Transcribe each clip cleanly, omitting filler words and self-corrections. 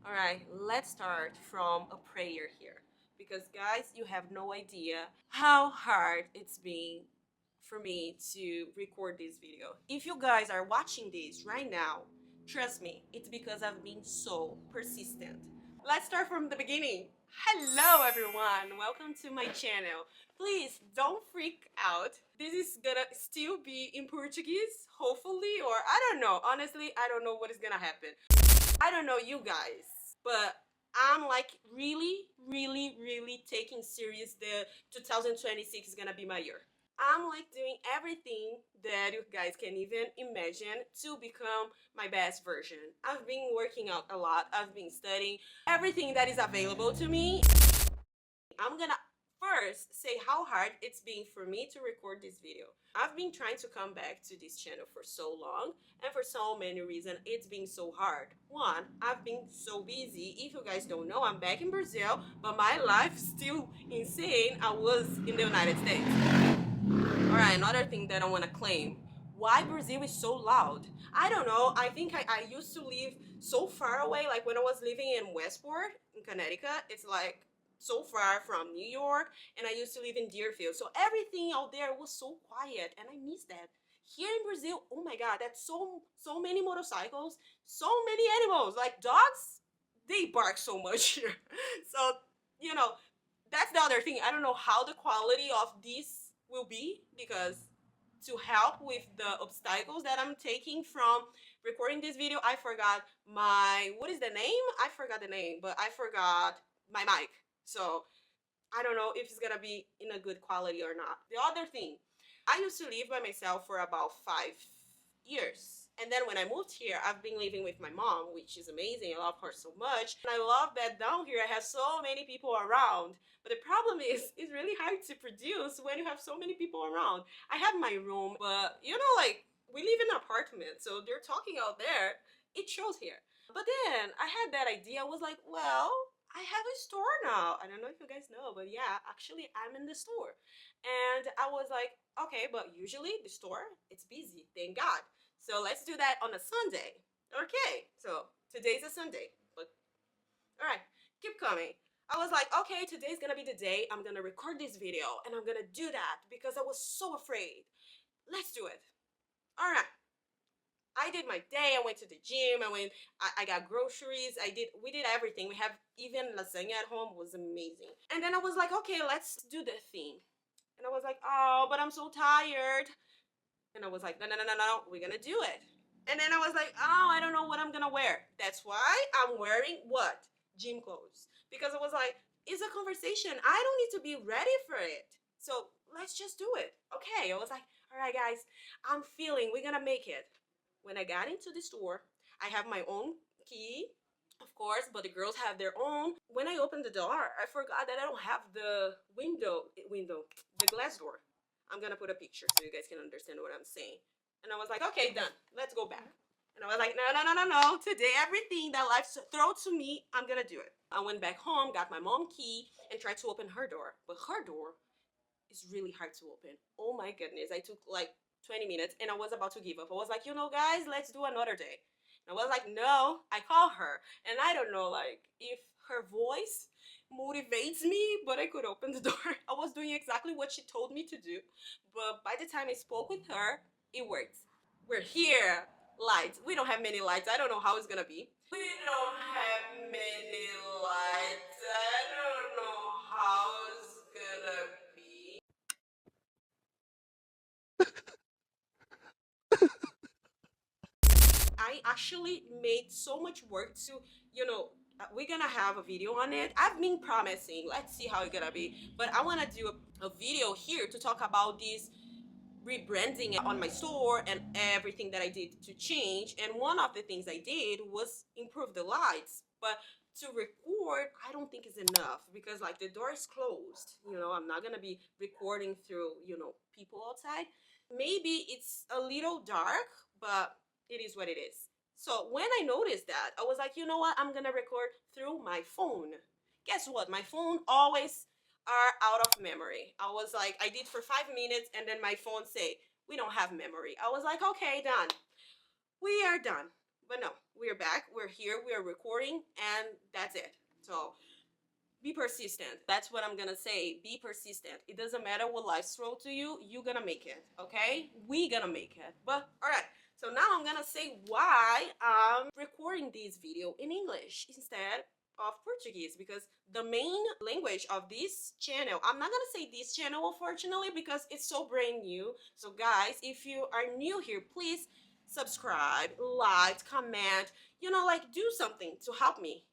Alright, let's start from a prayer here. Because, guys, you have no idea how hard it's been for me to record this video. If you guys are watching this right now, trust me, it's because I've been so persistent. Let's start from the beginning. Hello, everyone. Welcome to my channel. Please don't freak out. This is gonna still be in Portuguese, hopefully, or I don't know. Honestly, I don't know what is gonna happen. I don't know you guys, but I'm like really taking serious the 2026 is gonna be my year. I'm like doing everything that you guys can even imagine to become my best version. I've been working out a lot, I've been studying everything that is available to me. I'm gonna first say how hard it's been for me to record this video. I've been trying to come back to this channel for so long, and for so many reasons it's been so hard. One, I've been so busy. If you guys don't know, I'm back in Brazil, but my life still insane. I was in the United States. Alright, another thing that I want to claim. Why Brazil is so loud? I don't know. I think I used to live so far away. Like when I was living in Westport, in Connecticut, it's like so far from New York, and I used to live in Deerfield. So everything out there was so quiet, and I miss that. Here in Brazil, oh my god, that's so many motorcycles, so many animals. Like dogs, they bark so much here. So, you know, that's the other thing. I don't know how the quality of this will be, because to help with the obstacles that I'm taking from recording this video, I forgot my, what is the name? I forgot the name, but I forgot my mic. So I don't know if it's gonna be in a good quality or not. The other thing, I used to live by myself for about 5 years. And then when I moved here, I've been living with my mom, which is amazing. I love her so much. And I love that down here I have so many people around. But the problem is, it's really hard to produce when you have so many people around. I have my room, but you know, like, we live in an apartment, so they're talking out there. It shows here. But then I had that idea. I was like, well, I have a store now. I don't know if you guys know, but yeah, actually I'm in the store. And I was like, okay, but usually the store, it's busy, thank God. So let's do that on a Sunday. Okay, so today's a Sunday. But all right, keep coming. I was like, okay, today's gonna be the day I'm gonna record this video, and I'm gonna do that because I was so afraid. Let's do it. All right. I did my day. I went to the gym. I got groceries. We did everything. We have even lasagna at home. It was amazing. And then I was like, okay, let's do the thing. And I was like, oh, but I'm so tired. And I was like, no, we're gonna do it. And then I was like, oh, I don't know what I'm gonna wear. That's why I'm wearing what? Gym clothes. Because I was like, it's a conversation. I don't need to be ready for it. So let's just do it. Okay. I was like, all right, guys, I'm feeling we're gonna make it. When I got into the store, I have my own key, of course, but the girls have their own. When I opened the door, I forgot that I don't have the the glass door. I'm gonna put a picture so you guys can understand what I'm saying. And I was like, okay, done. Let's go back. And I was like, no. Today, everything that life throws to me, I'm gonna do it. I went back home, got my mom key, and tried to open her door. But her door is really hard to open. Oh my goodness. I took like 20 minutes and I was about to give up. I was like, you know, guys, let's do another day. And I was like, no. I call her, and I don't know, like, if her voice motivates me, but I could open the door. I was doing exactly what she told me to do, but by the time I spoke with her, it worked. We're here. Lights. We don't have many lights. I don't know how it's gonna be. We don't have many lights. I don't know how it's gonna be. I actually made so much work to, you know, we're gonna have a video on it. I've been promising. Let's see how it's gonna be. But I wanna do a video here to talk about this rebranding on my store and everything that I did to change. And one of the things I did was improve the lights. But to record, I don't think is enough, because like the door is closed. You know, I'm not gonna be recording through, you know, people outside. Maybe it's a little dark, but it is what it is. So when I noticed that, I was like, you know what? I'm gonna record through my phone. Guess what? My phone always are out of memory. I was like, I did for 5 minutes, and then my phone say, we don't have memory. I was like, okay, done. We are done. But no, we're back, we're here, we're recording, and that's it. So be persistent. That's what I'm gonna say. Be persistent. It doesn't matter what life throws to you, you're gonna make it, okay? We gonna make it. But all right, so now I'm gonna say why I'm recording this video in English instead of Portuguese, because the main language of this channel, I'm not gonna say this channel unfortunately because it's so brand new. So guys, if you are new here, please subscribe, like, comment, like do something to help me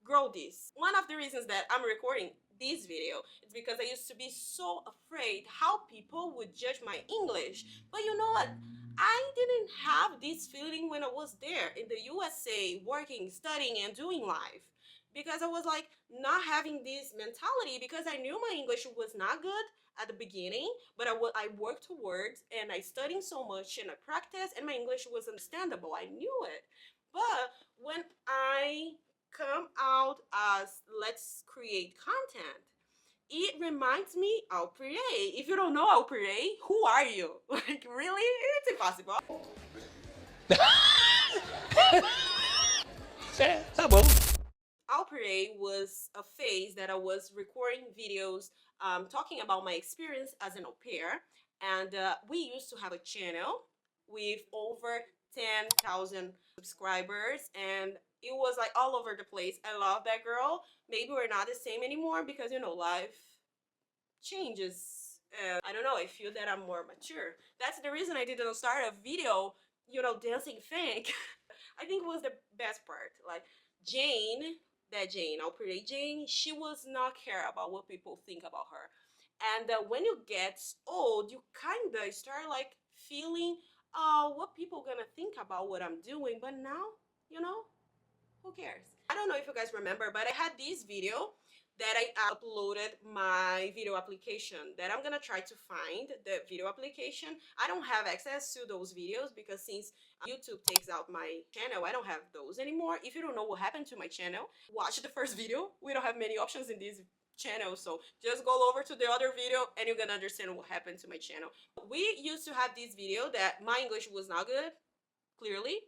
grow this. One of the reasons that I'm recording this video is because I used to be so afraid how people would judge my English. But you know what? I didn't have this feeling when I was there in the USA working, studying, and doing life. Because I was like not having this mentality because I knew my English was not good at the beginning, but I worked towards and I studied so much and I practiced and my English was understandable. I knew it. But when I come out as let's create content, it reminds me au pire. If you don't know au pire, who are you? Like really? It's impossible. Tá bom. Au pair was a phase that I was recording videos talking about my experience as an au pair. And we used to have a channel with over 10,000 subscribers. And it was like all over the place. I love that girl. Maybe we're not the same anymore because, life changes. And I don't know, I feel that I'm more mature. That's the reason I didn't start a video, dancing fake. I think it was the best part. Like Jaine, I'll pretty Jaine, she was not care about what people think about her. And when you get old, you kind of start like feeling, what people gonna think about what I'm doing. But now, who cares? I don't know if you guys remember, but I had this video that I uploaded my video application that I'm gonna try to find the video application. I don't have access to those videos because since YouTube takes out my channel, I don't have those anymore. If you don't know what happened to my channel, watch the first video. We don't have many options in this channel, so just go over to the other video and you're gonna understand what happened to my channel. We used to have this video that my English was not good, clearly.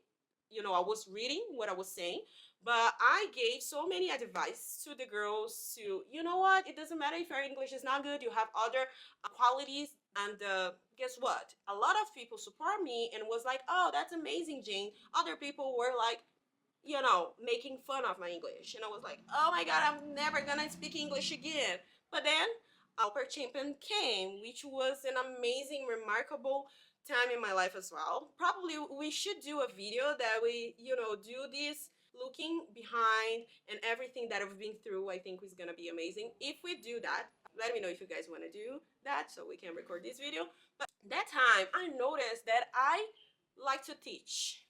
I was reading what I was saying, but I gave so many advice to the girls to, you know what, it doesn't matter if your English is not good, you have other qualities. And guess what? A lot of people support me and was like, oh, that's amazing, Jaine. Other people were like, making fun of my English. And I was like, oh my God, I'm never gonna speak English again. But then Alper Champion came, which was an amazing, remarkable time in my life as well. Probably we should do a video that we, do this looking behind and everything that I've been through. I think is gonna be amazing. If we do that, let me know if you guys want to do that so we can record this video. But that time I noticed that I like to teach.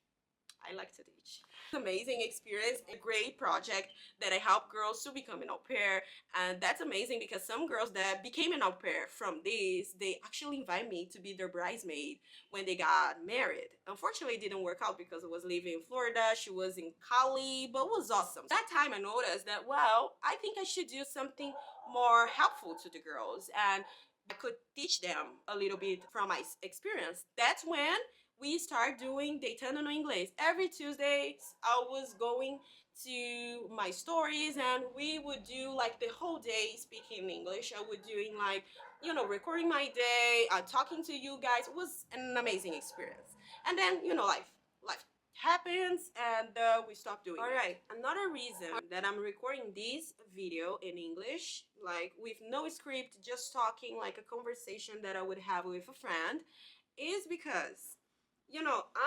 I like to teach. Amazing experience, a great project that I help girls to become an au pair. And that's amazing because some girls that became an au pair from this, they actually invite me to be their bridesmaid when they got married. Unfortunately, it didn't work out because I was living in Florida. She was in Cali, but it was awesome. That time I noticed that, well, I think I should do something more helpful to the girls and I could teach them a little bit from my experience. That's when we start doing Deitando no Inglês. Every Tuesday, I was going to my stories and we would do like the whole day speaking English. I would doing like, recording my day, talking to you guys. It was an amazing experience. And then, life happens and we stop doing it. All right, another reason that I'm recording this video in English, like with no script, just talking like a conversation that I would have with a friend, is because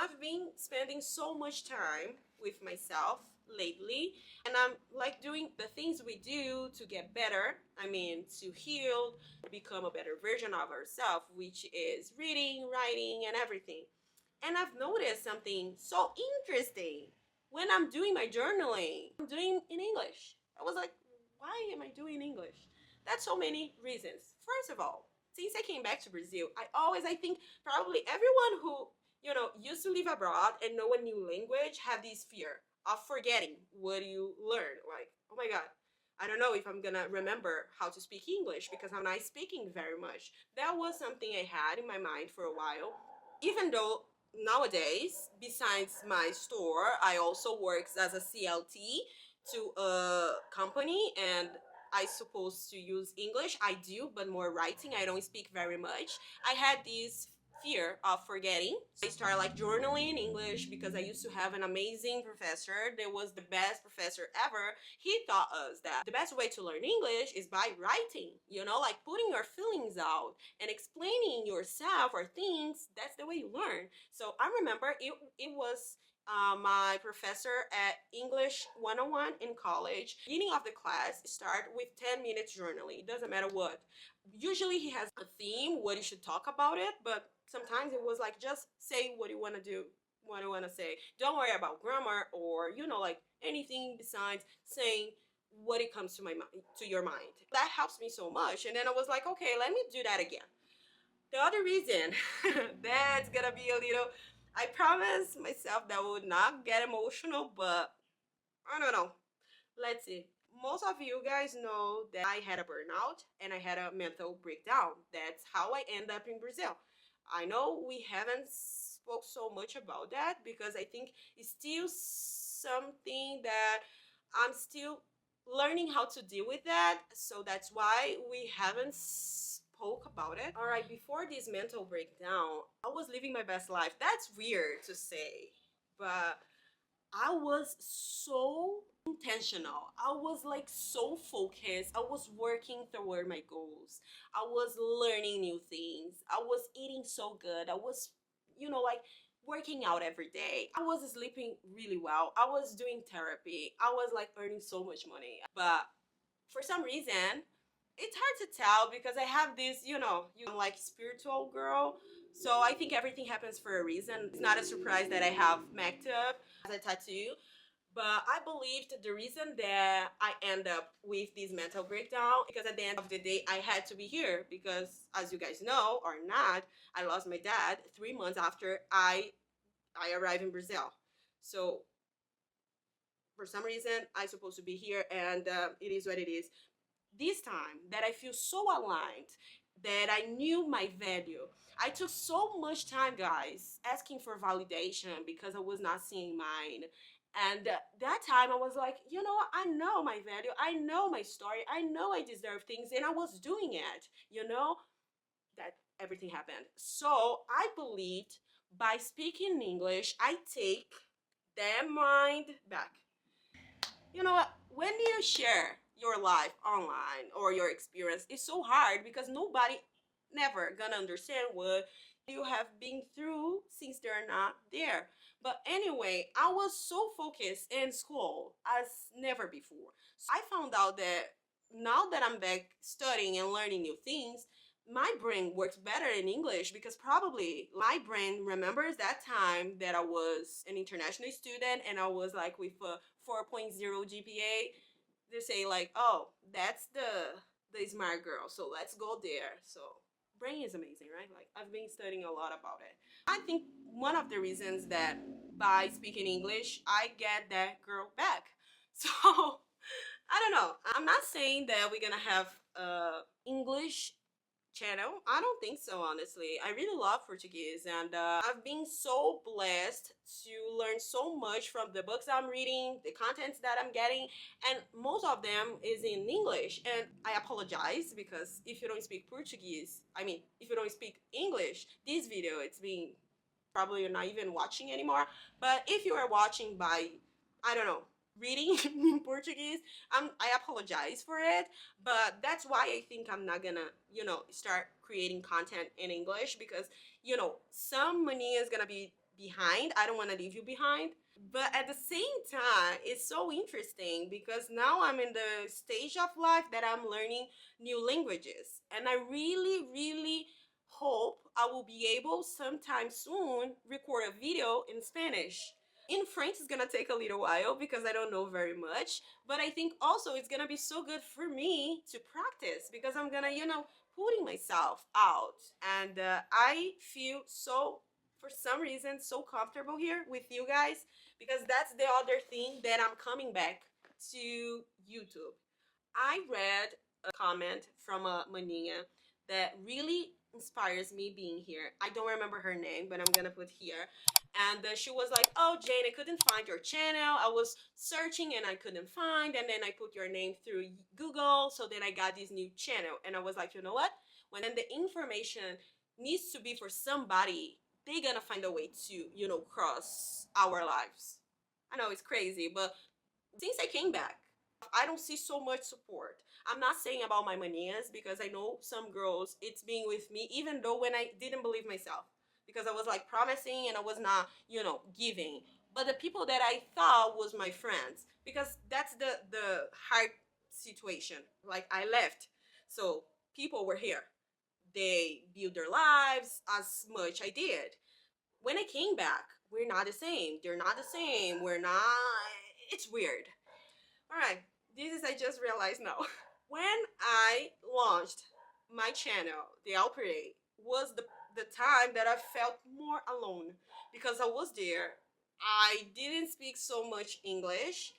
I've been spending so much time with myself lately and I'm like doing the things we do to get better. I mean, to heal, become a better version of ourselves, which is reading, writing, and everything. And I've noticed something so interesting when I'm doing my journaling. I'm doing in English. I was like, why am I doing English? That's so many reasons. First of all, since I came back to Brazil, I think probably everyone who used to live abroad and know a new language have this fear of forgetting what you learned. Like, oh my God, I don't know if I'm gonna remember how to speak English because I'm not speaking very much. That was something I had in my mind for a while. Even though nowadays, besides my store, I also work as a CLT to a company, and I supposed to use English. I do, but more writing. I don't speak very much. I had this fear of forgetting. I started like journaling in English because I used to have an amazing professor. That was the best professor ever. He taught us that the best way to learn English is by writing, you know, like putting your feelings out and explaining yourself or things. That's the way you learn. So I remember it was my professor at English 101 in college. Beginning of the class, start with 10 minutes journaling. It doesn't matter what. Usually he has a theme, what you should talk about it, but sometimes it was like just say what you want to do, what you want to say. Don't worry about grammar or you know like anything besides saying what it comes to my mind, to your mind. That helps me so much. And then I was like, okay, let me do that again. The other reason that's gonna be a little, I promised myself that I would not get emotional, but I don't know. Let's see. Most of you guys know that I had a burnout and I had a mental breakdown. That's how I end up in Brazil. I know we haven't spoke so much about that because I think it's still something that I'm still learning how to deal with that. So that's why we haven't spoke about it. All right, before this mental breakdown, I was living my best life. That's weird to say, but I was so intentional. I was like so focused. I was working toward my goals. I was learning new things. I was eating so good. I was, you know, like working out every day. I was sleeping really well. I was doing therapy. I was like earning so much money. But for some reason, it's hard to tell because I have this, you know, I'm like spiritual girl. So I think everything happens for a reason. It's not a surprise that I have maktub as a tattoo. But I believed the reason that I end up with this mental breakdown because at the end of the day I had to be here because as you guys know or not, I lost my dad 3 months after I arrived in Brazil. So for some reason I supposed to be here and it is what it is. This time that I feel so aligned, that I knew my value. I took so much time, guys, asking for validation because I was not seeing mine. And that time I was like, you know, I know my value. I know my story. I know I deserve things. And I was doing it, you know, that everything happened. So I believed by speaking English, I take their mind back. You know what? When you share your life online or your experience, it's so hard because nobody never gonna understand what you have been through since they're not there. But anyway, I was so focused in school as never before. So I found out that now that I'm back studying and learning new things, my brain works better in English because probably my brain remembers that time that I was an international student and I was like with a 4.0 GPA. They say like, oh, that's the smart girl, so let's go there. So brain is amazing, right? Like I've been studying a lot about it. I think one of the reasons that by speaking English, I get that girl back. So I don't know. I'm not saying that we're gonna have English channel. I don't think so, honestly. I really love Portuguese, and I've been so blessed to learn so much from the books I'm reading, the contents that I'm getting, and most of them is in English. And I apologize because if you don't speak Portuguese, I mean, if you don't speak English, this video it's being probably you're not even watching anymore. But if you are watching by, I don't know, reading in Portuguese, I apologize for it. But that's why I think I'm not gonna, you know, start creating content in English because, you know, some money is gonna be behind. I don't want to leave you behind. But at the same time, it's so interesting because now I'm in the stage of life that I'm learning new languages. And I really, really hope I will be able sometime soon record a video in Spanish. In French, it's gonna take a little while because I don't know very much, but I think also it's gonna be so good for me to practice because I'm gonna, you know, putting myself out. And I feel so, for some reason, so comfortable here with you guys because that's the other thing that I'm coming back to YouTube. I read a comment from a maninha that really inspires me being here. I don't remember her name, but I'm gonna put here. And she was like, oh, Jane, I couldn't find your channel. I was searching and I couldn't find. And then I put your name through Google. So then I got this new channel. And I was like, you know what? When the information needs to be for somebody, they're gonna find a way to, you know, cross our lives. I know it's crazy, but since I came back, I don't see so much support. I'm not saying about my manias, because I know some girls, it's being with me, even though when I didn't believe myself, because I was like promising and I was not, you know, giving. But the people that I thought was my friends, because that's the hard situation. Like, I left, so people were here. They built their lives as much I did. When I came back, we're not the same. They're not the same. We're not. It's weird. All right, this is, I just realized now. When I launched my channel, the Alpere, was the time that I felt more alone, because I was there. I didn't speak so much English.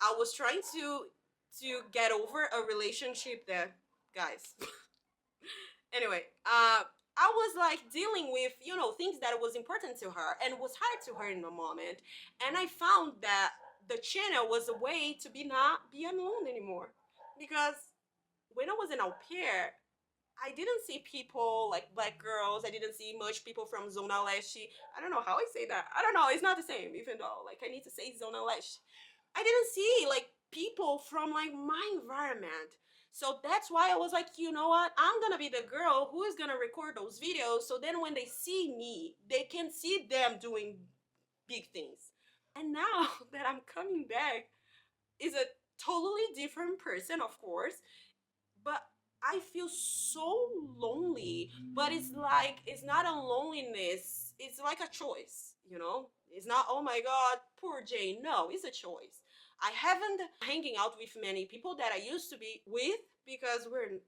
I was trying to get over a relationship that, guys. Anyway, I was like dealing with, you know, things that was important to her and was hard to her in the moment. And I found that the channel was a way to not be alone anymore. Because when I was an au pair, I didn't see people like black girls. I didn't see much people from Zona Leste. I don't know how I say that. I don't know. It's not the same, even though like I need to say Zona Leste. I didn't see like people from like my environment. So that's why I was like, you know what? I'm gonna be the girl who is gonna record those videos, so then when they see me, they can see them doing big things. And now that I'm coming back, is a totally different person, of course, but I feel so lonely. But it's like, it's not a loneliness, it's like a choice, you know? It's not, oh my god, poor Jane. No, it's a choice. I haven't hanging out with many people that I used to be with, because we're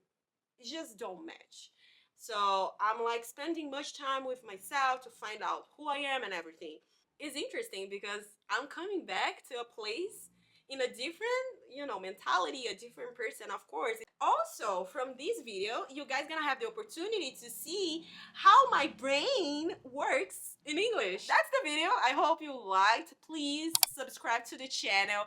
just don't match. So I'm like spending much time with myself to find out who I am and everything. It's interesting because I'm coming back to a place in a different, you know, mentality, a different person, of course. Also, from this video, you guys gonna have the opportunity to see how my brain works in English. That's the video. I hope you liked. Please subscribe to the channel.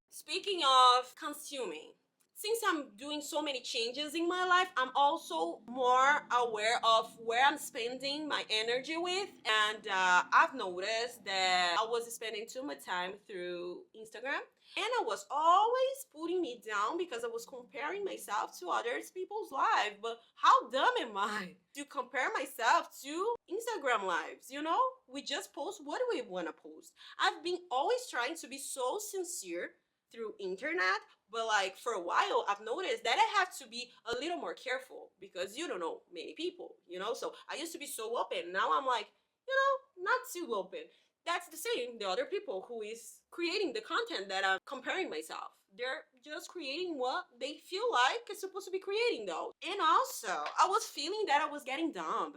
Speaking of consuming, since I'm doing so many changes in my life, I'm also more aware of where I'm spending my energy with. And I've noticed that I was spending too much time through Instagram. And I was always putting me down because I was comparing myself to other people's lives. But how dumb am I to compare myself to Instagram lives? You know, we just post what we want to post. I've been always trying to be so sincere through internet, but like for a while I've noticed that I have to be a little more careful, because you don't know many people, you know. So I used to be so open. Now I'm like, you know, not too open. That's the same, the other people who is creating the content that I'm comparing myself. They're just creating what they feel like it's supposed to be creating though. And also, I was feeling that I was getting dumb.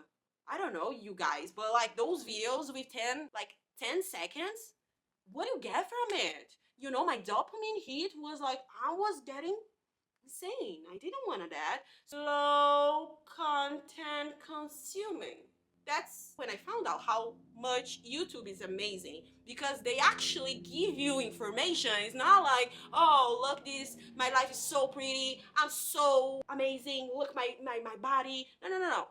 I don't know you guys, but like those videos with 10 seconds, what do you get from it? You know, my dopamine hit was like, I was getting insane. I didn't want that. Slow content consuming. That's when I found out how much YouTube is amazing, because they actually give you information. It's not like, oh, look this, my life is so pretty, I'm so amazing, look my body. No, no, no, no.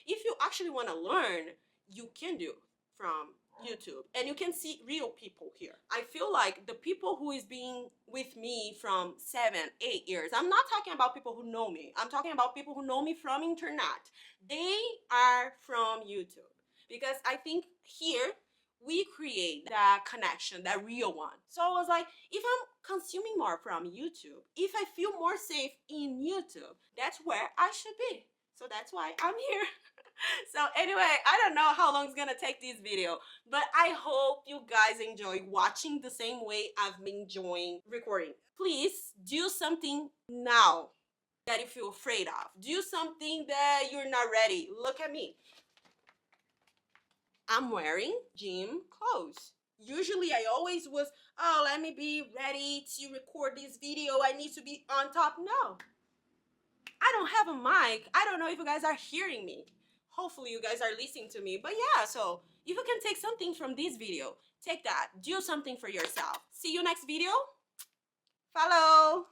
If you actually want to learn, you can do from YouTube, and you can see real people here. I feel like the people who is being with me from 7-8 years, I'm not talking about people who know me, I'm talking about people who know me from internet. They are from YouTube, because I think here we create that connection, that real one. So I was like, if I'm consuming more from YouTube, if I feel more safe in YouTube, that's where I should be. So that's why I'm here. So anyway, I don't know how long it's gonna take this video, but I hope you guys enjoy watching the same way I've been enjoying recording. Please do something now that you feel afraid of. Do something that you're not ready. Look at me. I'm wearing gym clothes. Usually I always was, oh, let me be ready to record this video, I need to be on top. No, I don't have a mic. I don't know if you guys are hearing me. hopefully you guys are listening to me. But yeah, so if you can take something from this video, take that. Do something for yourself. See you next video. Follow.